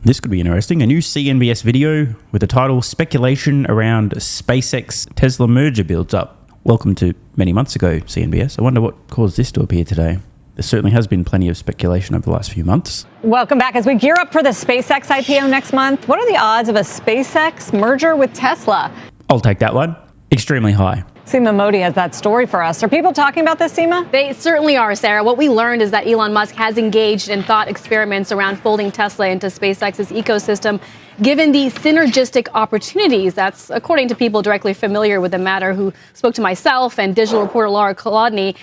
This could be interesting. A new CNBS video with the title Speculation Around SpaceX-Tesla Merger Builds Up. Welcome to many months ago, CNBS. I wonder what caused this to appear today. There certainly has been plenty of speculation over the last few months. Welcome back. As we gear up for the SpaceX IPO next month, what are the odds of a SpaceX merger with Tesla? I'll take that one. Extremely high. Seema Modi has that story for us. Are people talking about this, Seema? They certainly are, Sarah. What we learned is that Elon Musk has engaged in thought experiments around folding Tesla into SpaceX's ecosystem, given the synergistic opportunities. That's according to people directly familiar with the matter who spoke to myself and digital reporter Laura Kolodny.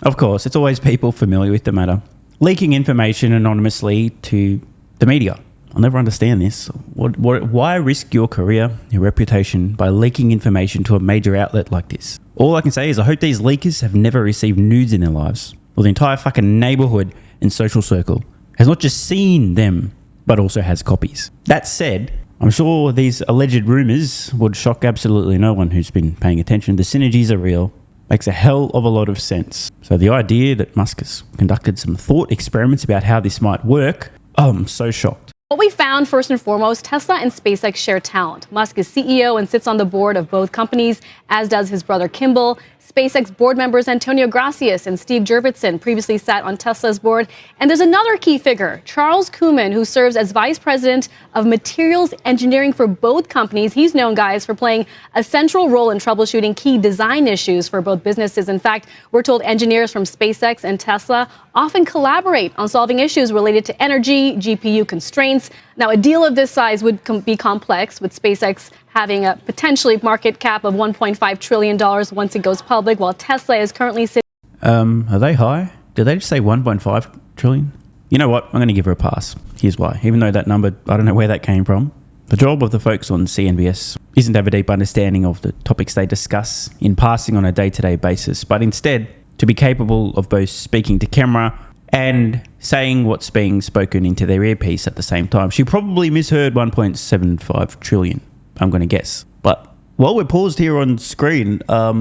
Of course, it's always people familiar with the matter. Leaking information anonymously to the media. I'll never understand this. Why risk your career, your reputation, by leaking information to a major outlet like this? All I can say is I hope these leakers have never received nudes in their lives, or the entire fucking neighborhood and social circle has not just seen them, but also has copies. That said, I'm sure these alleged rumors would shock absolutely no one who's been paying attention. The synergies are real. Makes a hell of a lot of sense. So the idea that Musk has conducted some thought experiments about how this might work, I'm so shocked. What we found, first and foremost, Tesla and SpaceX share talent. Musk is CEO and sits on the board of both companies, as does his brother Kimball. SpaceX board members Antonio Gracias and Steve Jurvetson previously sat on Tesla's board. And there's another key figure, Charles Kuhman, who serves as vice president of materials engineering for both companies. He's known, guys, for playing a central role in troubleshooting key design issues for both businesses. In fact, we're told engineers from SpaceX and Tesla often collaborate on solving issues related to energy, GPU constraints. Now, a deal of this size would be complex, with SpaceX having a potentially market cap of $1.5 trillion once it goes public, while Tesla is currently sitting... Are they high? Did they just say 1.5 trillion? You know what? I'm going to give her a pass. Here's why. Even though that number, I don't know where that came from. The job of the folks on CNBS isn't to have a deep understanding of the topics they discuss in passing on a day-to-day basis, but instead to be capable of both speaking to camera and saying what's being spoken into their earpiece at the same time. She probably misheard 1.75 trillion, I'm going to guess. But while we're paused here on screen, why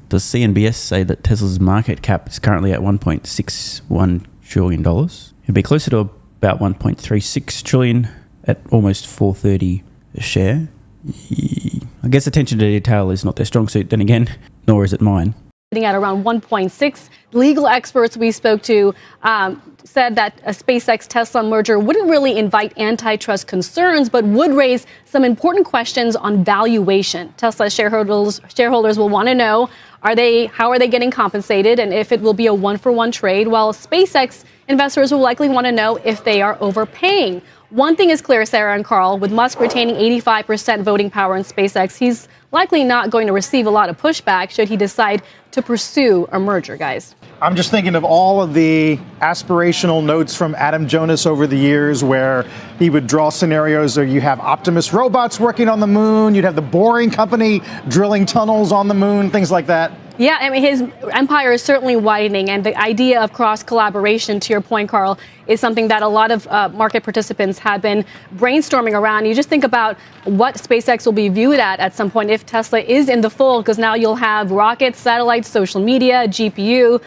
does CNBS say that Tesla's market cap is currently at $1.61 trillion? It'd be closer to about 1.36 trillion at almost $4.30 a share. I guess attention to detail is not their strong suit, then again, nor is it mine. At around 1.6. Legal experts we spoke to said that a SpaceX-Tesla merger wouldn't really invite antitrust concerns, but would raise some important questions on valuation. Tesla shareholders will want to know, how are they getting compensated, and if it will be a one-for-one trade, while SpaceX investors will likely want to know if they are overpaying. One thing is clear, Sarah and Carl, with Musk retaining 85% voting power in SpaceX, he's likely not going to receive a lot of pushback should he decide to pursue a merger, guys. I'm just thinking of all of the aspirational notes from Adam Jonas over the years where he would draw scenarios where you have Optimus robots working on the moon, you'd have the Boring Company drilling tunnels on the moon, things like that. Yeah, I mean, his empire is certainly widening, and the idea of cross-collaboration, to your point, Carl, is something that a lot of market participants have been brainstorming around. You just think about what SpaceX will be viewed at some point if Tesla is in the fold, because now you'll have rockets, satellites, social media, GPUs,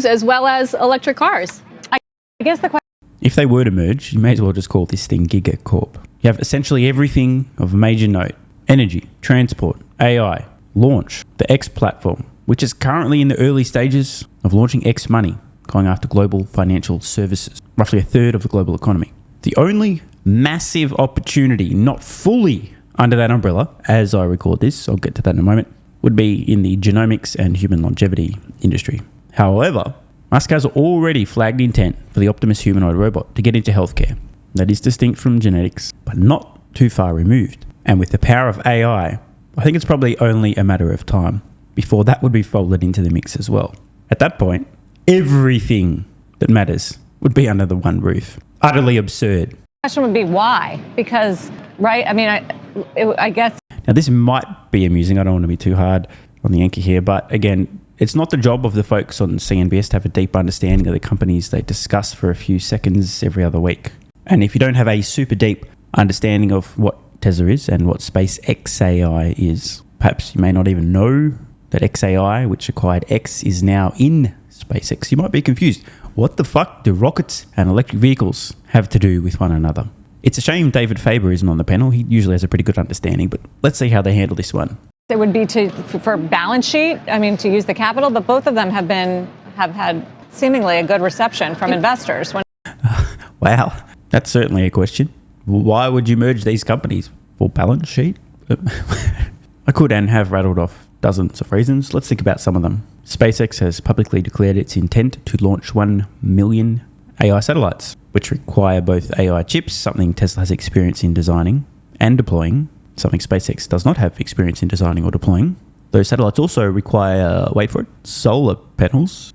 as well as electric cars. I guess the question... If they were to merge, you may as well just call this thing Giga Corp. You have essentially everything of major note: energy, transport, AI, launch, the X platform, which is currently in the early stages of launching X money, going after global financial services, roughly a third of the global economy. The only massive opportunity not fully under that umbrella, as I record this, I'll get to that in a moment, would be in the genomics and human longevity industry. However, Musk has already flagged intent for the Optimus humanoid robot to get into healthcare. That is distinct from genetics, but not too far removed. And with the power of AI, I think it's probably only a matter of time before that would be folded into the mix as well. At that point, everything that matters would be under the one roof. Utterly absurd. The question would be why? Because, right, I mean, I guess... Now, this might be amusing. I don't want to be too hard on the anchor here, but again, it's not the job of the folks on CNBS to have a deep understanding of the companies they discuss for a few seconds every other week. And if you don't have a super deep understanding of what Tesla is and what SpaceX is, perhaps you may not even know that XAI, which acquired X, is now in SpaceX. You might be confused. What the fuck do rockets and electric vehicles have to do with one another? It's a shame David Faber isn't on the panel. He usually has a pretty good understanding, but let's see how they handle this one. It would be for balance sheet, to use the capital, but both of them have had seemingly a good reception from investors. Wow, that's certainly a question. Why would you merge these companies? For balance sheet? I could and have rattled off dozens of reasons. Let's think about some of them. SpaceX has publicly declared its intent to launch 1 million AI satellites, which require both AI chips, something Tesla has experience in designing and deploying, something SpaceX does not have experience in designing or deploying. Those satellites also require, wait for it, solar panels.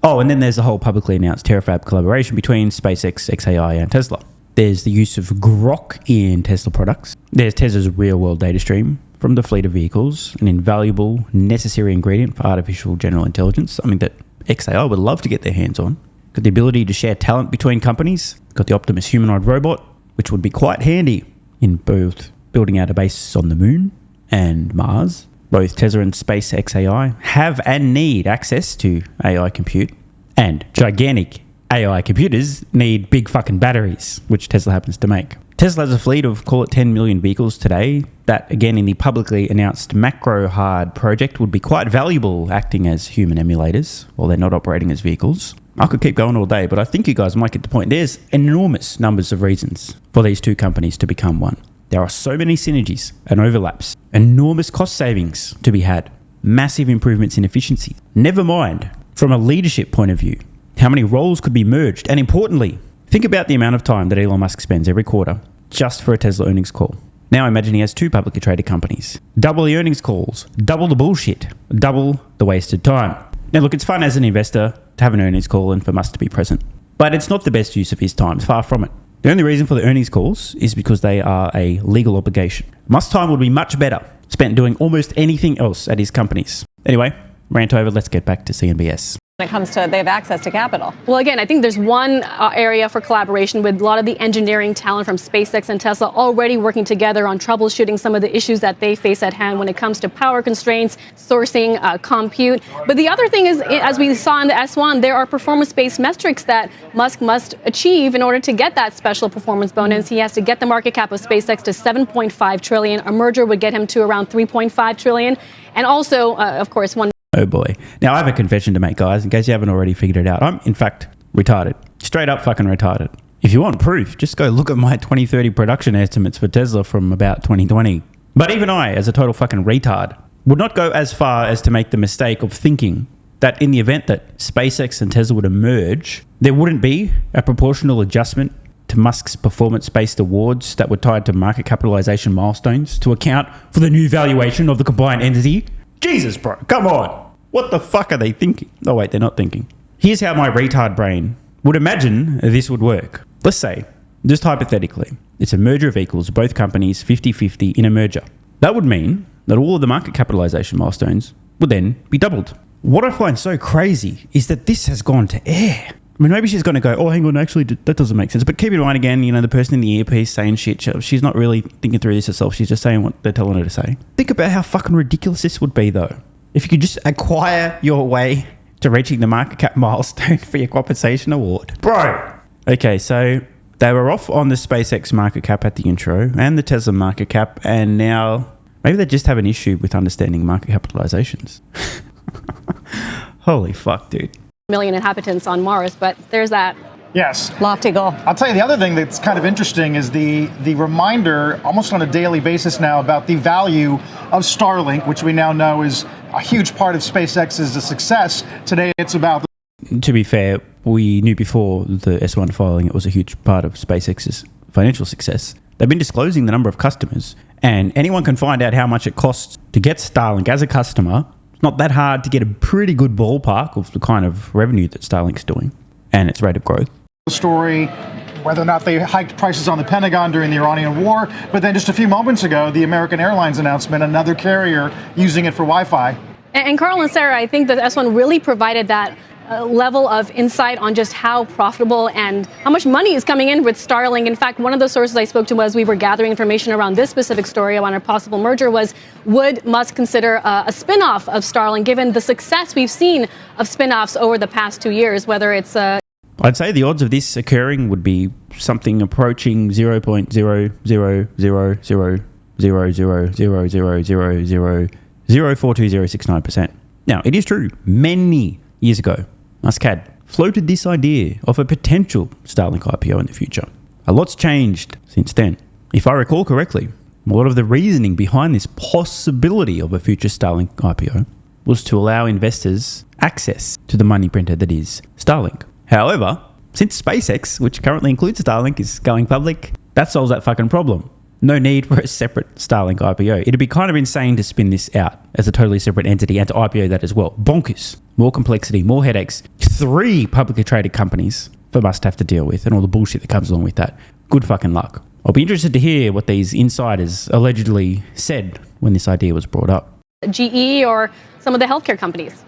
Oh, and then there's the whole publicly announced Terafab collaboration between SpaceX, XAI, and Tesla. There's the use of Grok in Tesla products. There's Tesla's real-world data stream from the fleet of vehicles, an invaluable, necessary ingredient for artificial general intelligence, something that XAI would love to get their hands on. Got the ability to share talent between companies. Got the Optimus humanoid robot, which would be quite handy in both building out a base on the moon and Mars. Both Tesla and SpaceX have and need access to AI compute, and gigantic AI computers need big fucking batteries, which Tesla happens to make. Tesla has a fleet of, call it 10 million vehicles today, that again in the publicly announced macro hard project would be quite valuable acting as human emulators while they're not operating as vehicles. I could keep going all day, but I think you guys might get the point. There's enormous numbers of reasons for these two companies to become one. There are so many synergies and overlaps, enormous cost savings to be had, massive improvements in efficiency. Never mind, from a leadership point of view, how many roles could be merged, and importantly, think about the amount of time that Elon Musk spends every quarter just for a Tesla earnings call. Now imagine he has two publicly traded companies. Double the earnings calls, double the bullshit, double the wasted time. Now look, it's fun as an investor to have an earnings call and for Musk to be present, but it's not the best use of his time, far from it. The only reason for the earnings calls is because they are a legal obligation. Musk's time would be much better spent doing almost anything else at his companies. Anyway, rant over, let's get back to CNBS. When it comes to they have access to capital. Well, again, I think there's one area for collaboration with a lot of the engineering talent from SpaceX and Tesla already working together on troubleshooting some of the issues that they face at hand when it comes to power constraints, sourcing, compute. But the other thing is, as we saw in the S1, there are performance-based metrics that Musk must achieve in order to get that special performance bonus. He has to get the market cap of SpaceX to $7.5 trillion. A merger would get him to around $3.5 trillion. And also, of course, one. Oh boy. Now I have a confession to make, guys, in case you haven't already figured it out. I'm, in fact, retarded. Straight up fucking retarded. If you want proof, just go look at my 2030 production estimates for Tesla from about 2020. But even I, as a total fucking retard, would not go as far as to make the mistake of thinking that in the event that SpaceX and Tesla would emerge, there wouldn't be a proportional adjustment to Musk's performance-based awards that were tied to market capitalization milestones to account for the new valuation of the combined entity. Jesus, bro, come on. What the fuck are they thinking? Oh, wait, they're not thinking. Here's how my retard brain would imagine this would work. Let's say, just hypothetically, it's a merger of equals, both companies 50-50 in a merger. That would mean that all of the market capitalization milestones would then be doubled. What I find so crazy is that this has gone to air. I mean, maybe she's going to go, oh, hang on, actually, that doesn't make sense. But keep in mind, again, the person in the earpiece saying shit, she's not really thinking through this herself. She's just saying what they're telling her to say. Think about how fucking ridiculous this would be, though. If you could just acquire your way to reaching the market cap milestone for your compensation award. Bro! Okay, so they were off on the SpaceX market cap at the intro and the Tesla market cap, and now maybe they just have an issue with understanding market capitalizations. Holy fuck, dude. Million inhabitants on Mars, but there's that. Yes. Lofty goal. I'll tell you the other thing that's kind of interesting is the reminder almost on a daily basis now about the value of Starlink, which we now know is a huge part of SpaceX's success. Today it's about... To be fair, we knew before the S1 filing it was a huge part of SpaceX's financial success. They've been disclosing the number of customers, and anyone can find out how much it costs to get Starlink as a customer. It's not that hard to get a pretty good ballpark of the kind of revenue that Starlink's doing and its rate of growth. Story, whether or not they hiked prices on the Pentagon during the Iranian war, but then just a few moments ago, the American Airlines announcement, another carrier using it for Wi-Fi. And Carl and Sarah, I think that S1 really provided that level of insight on just how profitable and how much money is coming in with Starlink. In fact, one of the sources I spoke to as we were gathering information around this specific story on a possible merger was, would Musk consider a spinoff of Starlink, given the success we've seen of spinoffs over the past 2 years, whether it's I'd say the odds of this occurring would be something approaching 0.000000000042069%. Now, it is true, many years ago, Musk had floated this idea of a potential Starlink IPO in the future. A lot's changed since then. If I recall correctly, a lot of the reasoning behind this possibility of a future Starlink IPO was to allow investors access to the money printer that is Starlink. However, since SpaceX, which currently includes Starlink, is going public, that solves that fucking problem. No need for a separate Starlink IPO. It'd be kind of insane to spin this out as a totally separate entity and to IPO that as well. Bonkers. More complexity, more headaches. 3 publicly traded companies for Musk to have to deal with and all the bullshit that comes along with that. Good fucking luck. I'll be interested to hear what these insiders allegedly said when this idea was brought up. GE or some of the healthcare companies.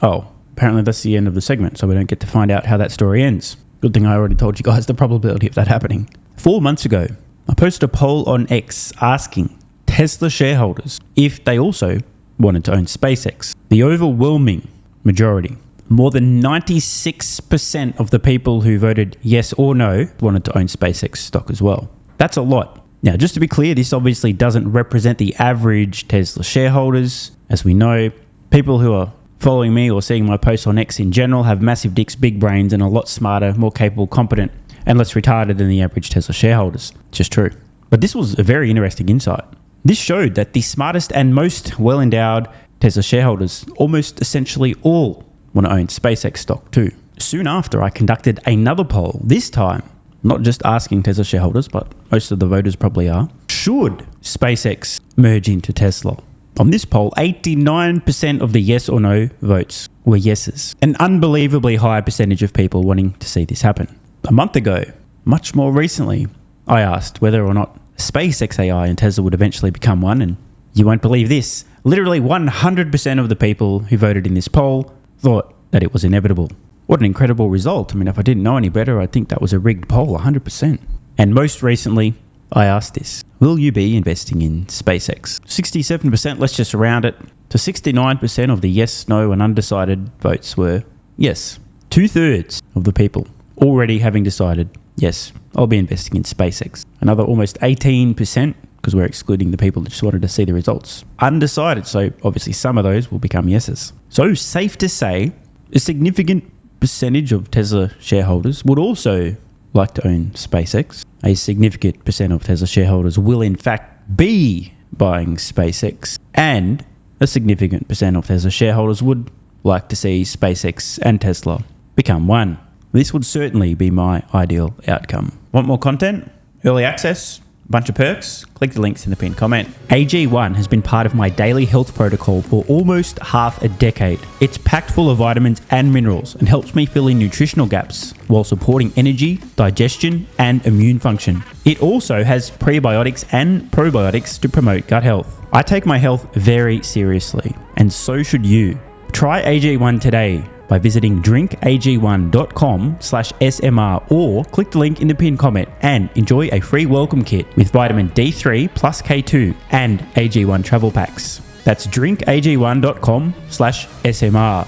Oh, apparently that's the end of the segment, so we don't get to find out how that story ends. Good thing I already told you guys the probability of that happening. 4 months ago, I posted a poll on X asking Tesla shareholders if they also wanted to own SpaceX. The overwhelming majority, more than 96% of the people who voted yes or no wanted to own SpaceX stock as well. That's a lot. Now, just to be clear, this obviously doesn't represent the average Tesla shareholders. As we know, people who are following me or seeing my posts on X in general have massive dicks, big brains, and a lot smarter, more capable, competent, and less retarded than the average Tesla shareholders. It's just true. But this was a very interesting insight. This showed that the smartest and most well-endowed Tesla shareholders, almost essentially all, want to own SpaceX stock too. Soon after, I conducted another poll, this time not just asking Tesla shareholders, but most of the voters probably are, should SpaceX merge into Tesla? On this poll, 89% of the yes or no votes were yeses. An unbelievably high percentage of people wanting to see this happen. A month ago, much more recently, I asked whether or not SpaceX AI and Tesla would eventually become one, and you won't believe this. Literally 100% of the people who voted in this poll thought that it was inevitable. What an incredible result. I mean, if I didn't know any better, I'd think that was a rigged poll, 100%. And most recently, I asked this: will you be investing in SpaceX? 67%, let's just round it to 69% of the yes, no, and undecided votes were yes. 2/3 of the people already having decided, yes, I'll be investing in SpaceX. Another almost 18%, because we're excluding the people that just wanted to see the results, undecided. So obviously some of those will become yeses. So safe to say, a significant percentage of Tesla shareholders would also like to own SpaceX. A significant percent of Tesla shareholders will in fact be buying SpaceX, and a significant percent of Tesla shareholders would like to see SpaceX and Tesla become one. This would certainly be my ideal outcome. Want more content? Early access? Bunch of perks? Click the links in the pinned comment. AG1 has been part of my daily health protocol for almost half a decade. It's packed full of vitamins and minerals and helps me fill in nutritional gaps while supporting energy, digestion, and immune function. It also has prebiotics and probiotics to promote gut health. I take my health very seriously, and so should you. Try AG1 today by visiting drinkag1.com/SMR or click the link in the pinned comment and enjoy a free welcome kit with vitamin D3 plus K2 and AG1 travel packs. That's drinkag1.com/SMR.